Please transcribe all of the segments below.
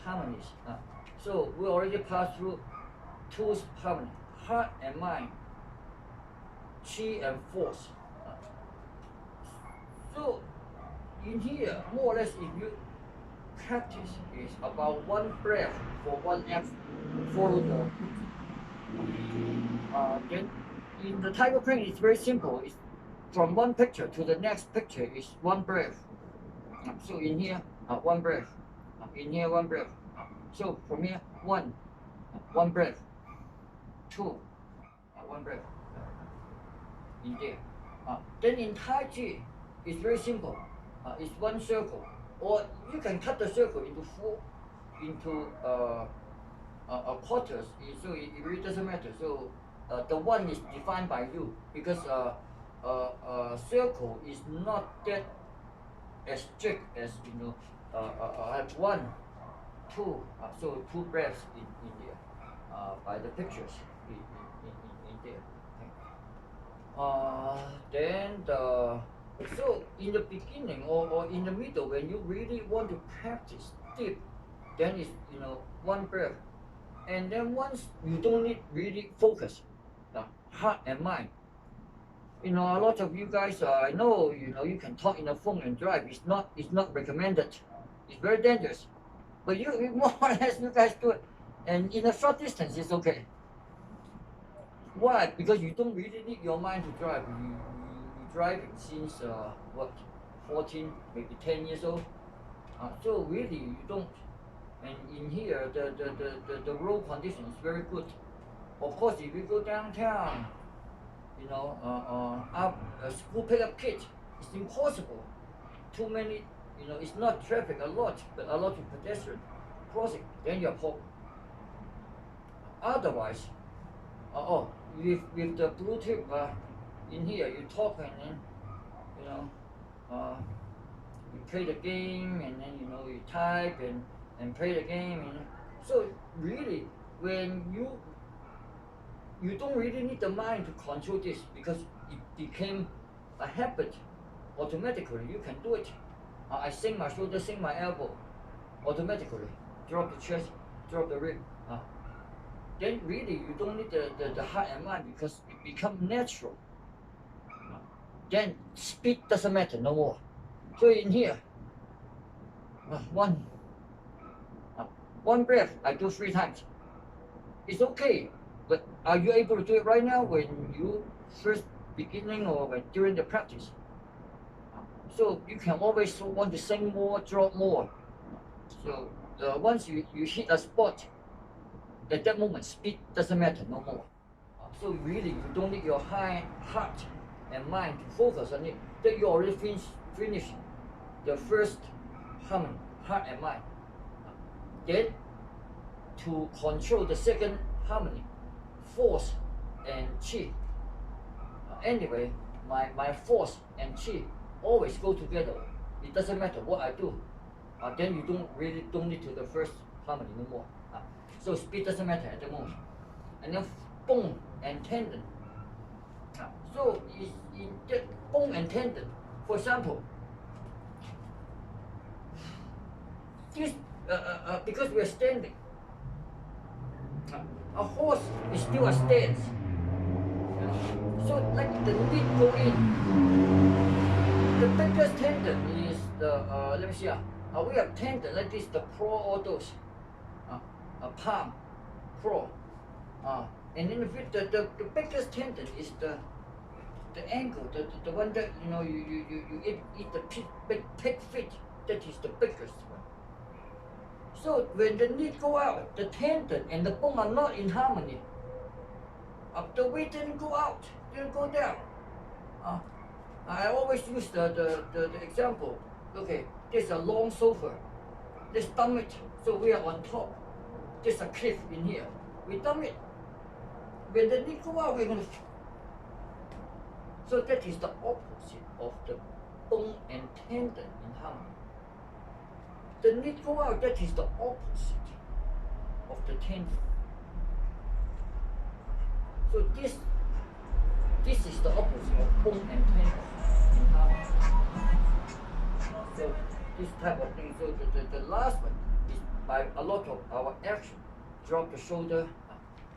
harmonies. So we already passed through two harmony, heart and mind, chi and force. So in here, more or less, if you practice, is about one breath for one F, follow the. Then in the tiger crane, it's very simple. It's from one picture to the next picture is one breath. So in here, one breath. In here, one breath. So from here, one breath. Two, one breath. In there. Then in Tai Chi, it's very simple. It's one circle, or you can cut the circle into quarters. So it really doesn't matter. So the one is defined by you, because circle is not that as strict as at one, two. So two breaths in there by the pictures in there. Then so in the beginning or in the middle, when you really want to practice deep, then it's one breath, and then once you don't need really focus, heart and mind. A lot of you guys, I know, you can talk in the phone and drive. It's not recommended. It's very dangerous. But you more or less, you guys do it, and in a short distance, it's okay. Why? Because you don't really need your mind to drive. You driving since 14, maybe 10 years old. So really, you don't. And in here, the road condition is very good. Of course, if you go downtown, school pickup kids, it's impossible. Too many, it's not traffic a lot, but a lot of pedestrian crossing. Then you're problem. Otherwise, with the Bluetooth in here, you talk and then you play the game, and then you type and play the game. So really, when you don't really need the mind to control this, because it became a habit. Automatically, you can do it. I sing my shoulder, sing my elbow, automatically. Drop the chest, drop the rib. Then really, you don't need the heart and mind, because it becomes natural. Then speed doesn't matter no more. So in here, one breath, I do 3 times. It's okay. But are you able to do it right now when you first beginning or during the practice? So you can always want to sing more, drop more. So once you hit a spot, at that moment, speed doesn't matter no more. So really, you don't need your heart and mind to focus on it. Then you already finished the first harmony, heart and mind. Then to control the second harmony, force and chi. Anyway, my force and chi always go together. It doesn't matter what I do. Then you don't need to the first harmony no more. So speed doesn't matter at the moment. And then bone and tendon. So in the bone and tendon, for example, this because we are standing, a horse is still a stance. So like the knee go in. The biggest tendon is the let me see. We have tendon like this, the pro, all those. Palm, pro. And then the biggest tendon is the ankle, the one that you eat the pig feet. That is the biggest one. So when the knee go out, the tendon and the bone are not in harmony. The weight didn't go out, didn't go down. I always use the example. Okay, there's a long sofa. Let's dump it. So we are on top. There's a cliff in here. We dump it. When the knee go out, we're gonna. So that is the opposite of the bone and tendon in harmony. The knee go out, that is the opposite of the tendon. So this is the opposite of bone and tendon in harmony. So this type of thing. So the last one is by a lot of our action, drop the shoulder,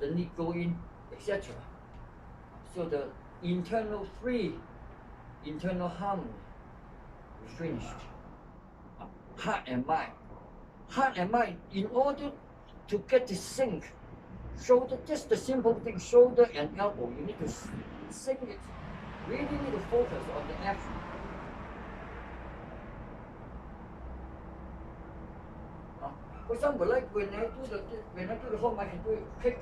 the knee go in, etc. So the three internal harmony is finished. Heart and mind. Heart and mind, in order to get the sync, shoulder, just the simple thing, shoulder and elbow, you need to sync it. Really need to focus on the action. For example, like when I do the home, I can do it quick.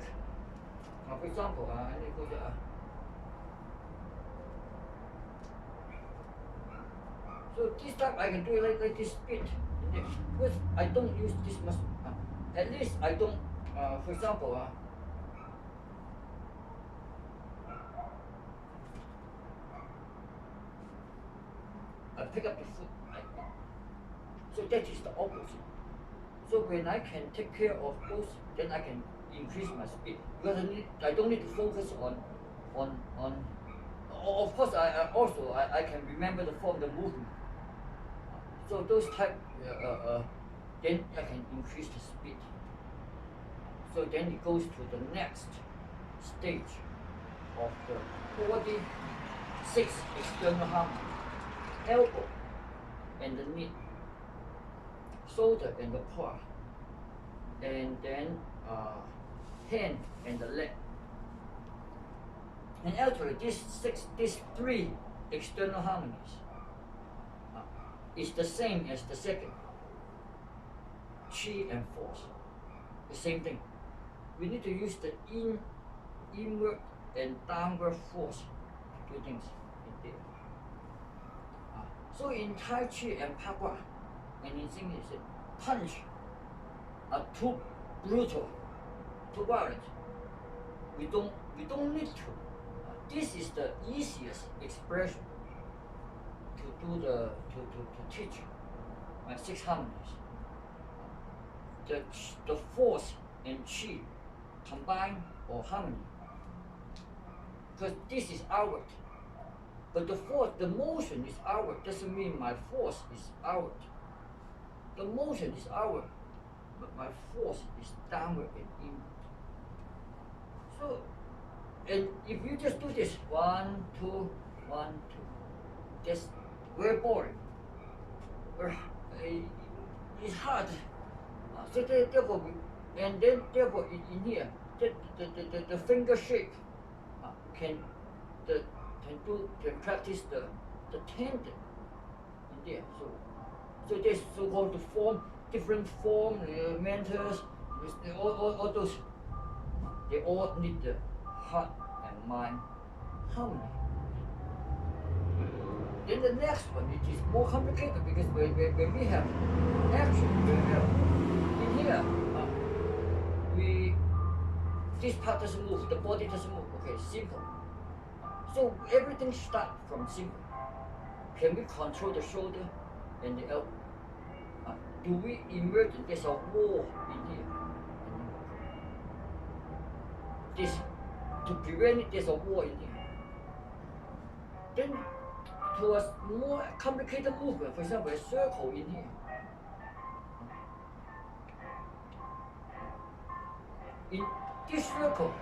For example, I need to do so this time I can do it like this speed. Because I don't use this muscle. At least I don't, for example, I pick up the foot. So that is the opposite. So when I can take care of both, then I can increase my speed. Because I don't need to focus on. Of course, I can remember the form, the movement. So those type, then I can increase the speed. So then it goes to the next stage of the body, 6 external harmony. Elbow and the knee, shoulder and the core, and then hand and the leg. And actually, these 3 external harmonies is the same as the second. Chi and force, the same thing. We need to use the inward and downward force to do things in there. So in Tai Chi and Pagua, and in English, punch are too brutal, too violent. We don't need to. This is the easiest expression to do to teach 6 harmonies. The force and chi combine or harmony. Because this is outward. But the force, the motion is outward, doesn't mean my force is outward. The motion is outward, but my force is downward and inward. So, and if you just do this 1, 2, 1, 2, that's very boring. It's hard. So therefore, and then therefore in here, the finger shape can practice the tendon in there. So there's so-called form, different form, mentors, all those. They all need the heart and mind harmony. Then the next one, it is more complicated because when we have action, in here, this part doesn't move, the body doesn't move. Okay, simple. So everything starts from simple. Can we control the shoulder and the elbow? Do we emerge? There's a wall in here. This, to prevent it, there's a wall in here. Then to a more complicated movement, for example, a circle in here. In this circle,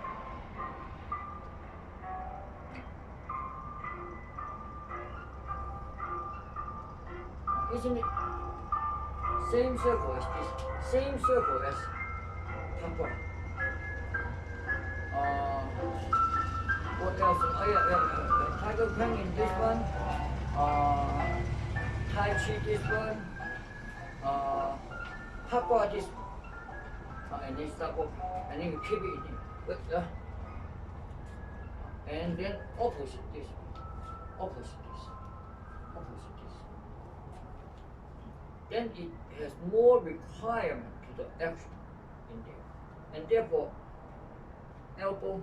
isn't it? Same circle as this, same circle as Papa. What else? Tiger Pang in this one, Tai Chi this one, Papa this, and then start off, and then you keep it in here. But, and then opposite this, opposite this, opposite this. Then it has more requirement to the action in there, and therefore elbow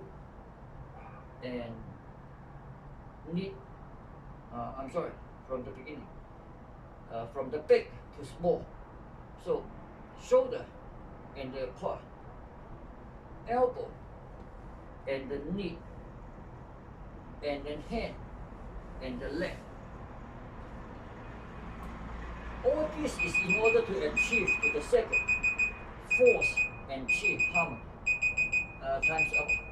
and knee. I'm sorry, from the beginning, from the big to small. So shoulder and the core, elbow and the knee, and then hand and the leg. All this is in order to achieve to the second. force and achieve harmony. Time's up.